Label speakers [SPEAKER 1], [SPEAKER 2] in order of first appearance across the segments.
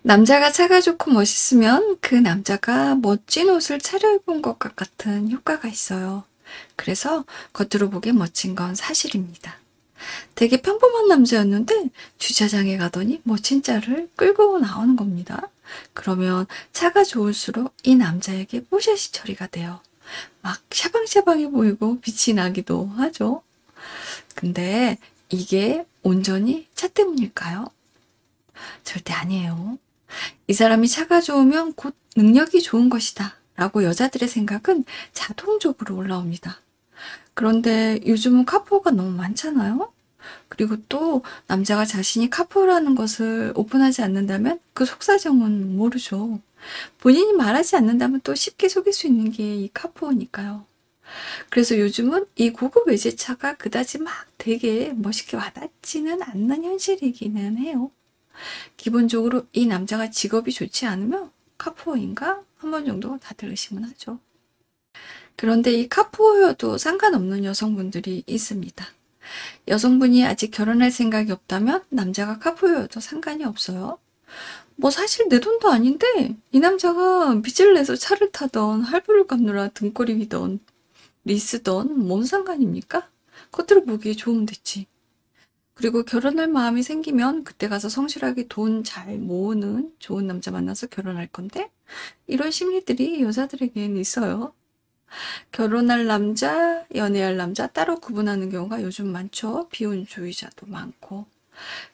[SPEAKER 1] 남자가 차가 좋고 멋있으면 그 남자가 멋진 옷을 차려입은 것 같은 효과가 있어요. 그래서 겉으로 보기엔 멋진 건 사실입니다. 되게 평범한 남자였는데 주차장에 가더니 멋진 차를 끌고 나오는 겁니다. 그러면 차가 좋을수록 이 남자에게 뽀샤시 처리가 돼요. 막 샤방샤방해 보이고 빛이 나기도 하죠. 근데 이게 온전히 차 때문일까요? 절대 아니에요. 이 사람이 차가 좋으면 곧 능력이 좋은 것이다 라고 여자들의 생각은 자동적으로 올라옵니다. 그런데 요즘은 카푸어가 너무 많잖아요. 그리고 또 남자가 자신이 카푸어라는 것을 오픈하지 않는다면 그 속사정은 모르죠. 본인이 말하지 않는다면 또 쉽게 속일 수 있는 게 이 카푸어니까요. 그래서 요즘은 이 고급 외제차가 그다지 막 되게 멋있게 와닿지는 않는 현실이기는 해요. 기본적으로 이 남자가 직업이 좋지 않으면 카푸어인가? 한 번 정도 다들 의심은 하죠. 그런데 이 카푸어여도 상관없는 여성분들이 있습니다. 여성분이 아직 결혼할 생각이 없다면 남자가 카푸어여도 상관이 없어요. 뭐 사실 내 돈도 아닌데 이 남자가 빚을 내서 차를 타던 할부를 갚느라 등골이 휘던 리스던 뭔 상관입니까? 겉으로 보기에 좋으면 됐지. 그리고 결혼할 마음이 생기면 그때 가서 성실하게 돈 잘 모으는 좋은 남자 만나서 결혼할 건데 이런 심리들이 여자들에겐 있어요. 결혼할 남자, 연애할 남자 따로 구분하는 경우가 요즘 많죠. 비혼주의자도 많고.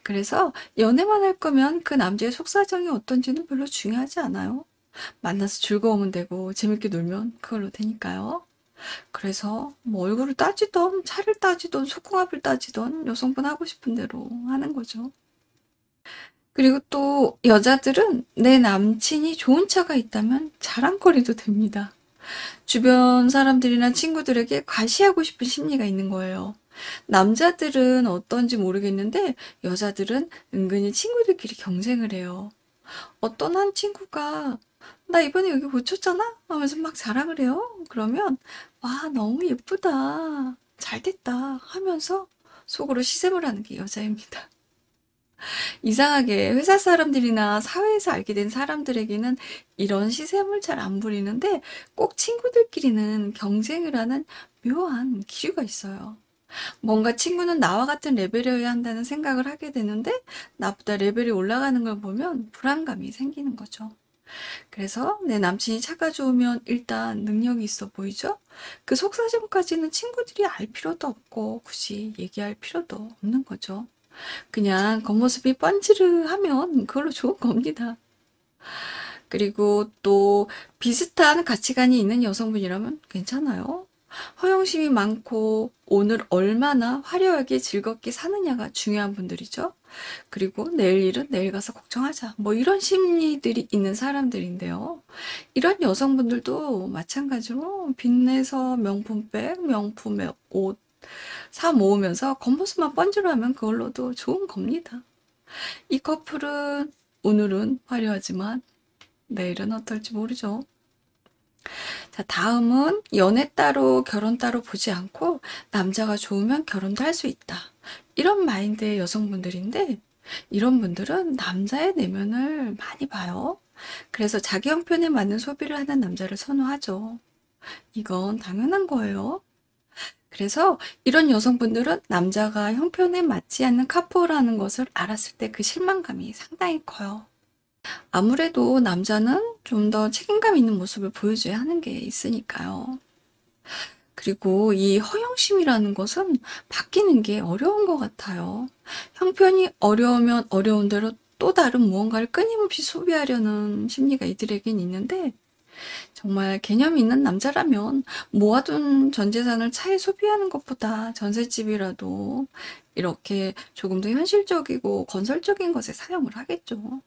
[SPEAKER 1] 그래서 연애만 할 거면 그 남자의 속사정이 어떤지는 별로 중요하지 않아요. 만나서 즐거우면 되고 재밌게 놀면 그걸로 되니까요. 그래서 뭐 얼굴을 따지던 차를 따지던 속궁합을 따지던 여성분 하고 싶은 대로 하는 거죠. 그리고 또 여자들은 내 남친이 좋은 차가 있다면 자랑거리도 됩니다. 주변 사람들이나 친구들에게 과시하고 싶은 심리가 있는 거예요. 남자들은 어떤지 모르겠는데 여자들은 은근히 친구들끼리 경쟁을 해요. 어떤 한 친구가 나 이번에 여기 고쳤잖아? 하면서 막 자랑을 해요. 그러면 와 너무 예쁘다. 잘 됐다 하면서 속으로 시샘을 하는 게 여자입니다. 이상하게 회사 사람들이나 사회에서 알게 된 사람들에게는 이런 시샘을 잘 안 부리는데 꼭 친구들끼리는 경쟁을 하는 묘한 기류가 있어요. 뭔가 친구는 나와 같은 레벨이어야 한다는 생각을 하게 되는데 나보다 레벨이 올라가는 걸 보면 불안감이 생기는 거죠. 그래서 내 남친이 차가 좋으면 일단 능력이 있어 보이죠? 그 속사정까지는 친구들이 알 필요도 없고 굳이 얘기할 필요도 없는 거죠. 그냥 겉모습이 뻔지르하면 그걸로 좋은 겁니다. 그리고 또 비슷한 가치관이 있는 여성분이라면 괜찮아요. 허영심이 많고 오늘 얼마나 화려하게 즐겁게 사느냐가 중요한 분들이죠. 그리고 내일 일은 내일 가서 걱정하자. 뭐 이런 심리들이 있는 사람들인데요. 이런 여성분들도 마찬가지로 빚내서 명품백, 명품의 옷 사 모으면서 겉모습만 번지르하면 그걸로도 좋은 겁니다. 이 커플은 오늘은 화려하지만 내일은 어떨지 모르죠. 자, 다음은 연애 따로 결혼 따로 보지 않고 남자가 좋으면 결혼도 할 수 있다. 이런 마인드의 여성분들인데 이런 분들은 남자의 내면을 많이 봐요. 그래서 자기 형편에 맞는 소비를 하는 남자를 선호하죠. 이건 당연한 거예요. 그래서 이런 여성분들은 남자가 형편에 맞지 않는 카푸어라는 것을 알았을 때 그 실망감이 상당히 커요. 아무래도 남자는 좀 더 책임감 있는 모습을 보여줘야 하는 게 있으니까요. 그리고 이 허영심이라는 것은 바뀌는 게 어려운 것 같아요. 형편이 어려우면 어려운 대로 또 다른 무언가를 끊임없이 소비하려는 심리가 이들에겐 있는데 정말 개념 있는 남자라면 모아둔 전 재산을 차에 소비하는 것보다 전셋집이라도 이렇게 조금 더 현실적이고 건설적인 것에 사용을 하겠죠.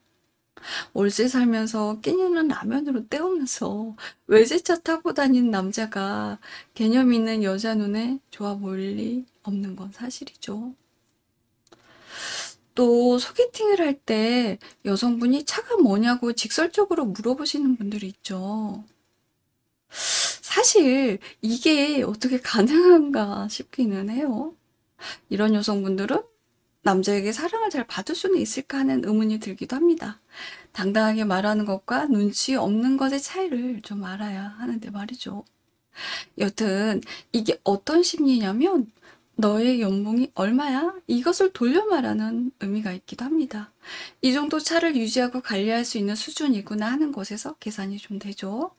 [SPEAKER 1] 월세 살면서 끼니는 라면으로 때우면서 외제차 타고 다니는 남자가 개념 있는 여자 눈에 좋아 보일 리 없는 건 사실이죠. 또 소개팅을 할 때 여성분이 차가 뭐냐고 직설적으로 물어보시는 분들이 있죠. 사실 이게 어떻게 가능한가 싶기는 해요. 이런 여성분들은 남자에게 사랑을 잘 받을 수는 있을까 하는 의문이 들기도 합니다. 당당하게 말하는 것과 눈치 없는 것의 차이를 좀 알아야 하는데 말이죠. 여튼 이게 어떤 심리냐면 "너의 연봉이 얼마야?" 이것을 돌려 말하는 의미가 있기도 합니다. 이 정도 차를 유지하고 관리할 수 있는 수준이구나 하는 것에서 계산이 좀 되죠.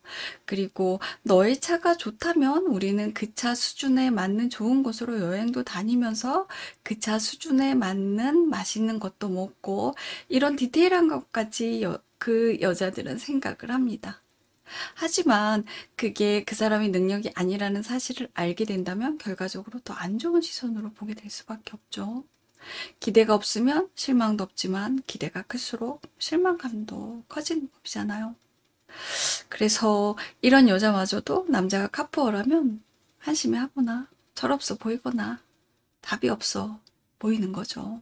[SPEAKER 1] 그리고 "너의 차가 좋다면 우리는 그 차 수준에 맞는 좋은 곳으로 여행도 다니면서 그 차 수준에 맞는 맛있는 것도 먹고" 이런 디테일한 것까지 그 여자들은 생각을 합니다. 하지만 그게 그 사람의 능력이 아니라는 사실을 알게 된다면 결과적으로 더 안 좋은 시선으로 보게 될 수밖에 없죠. 기대가 없으면 실망도 없지만 기대가 클수록 실망감도 커지는 법이잖아요. 그래서 이런 여자마저도 남자가 카푸어라면 한심해하거나 철없어 보이거나 답이 없어 보이는 거죠.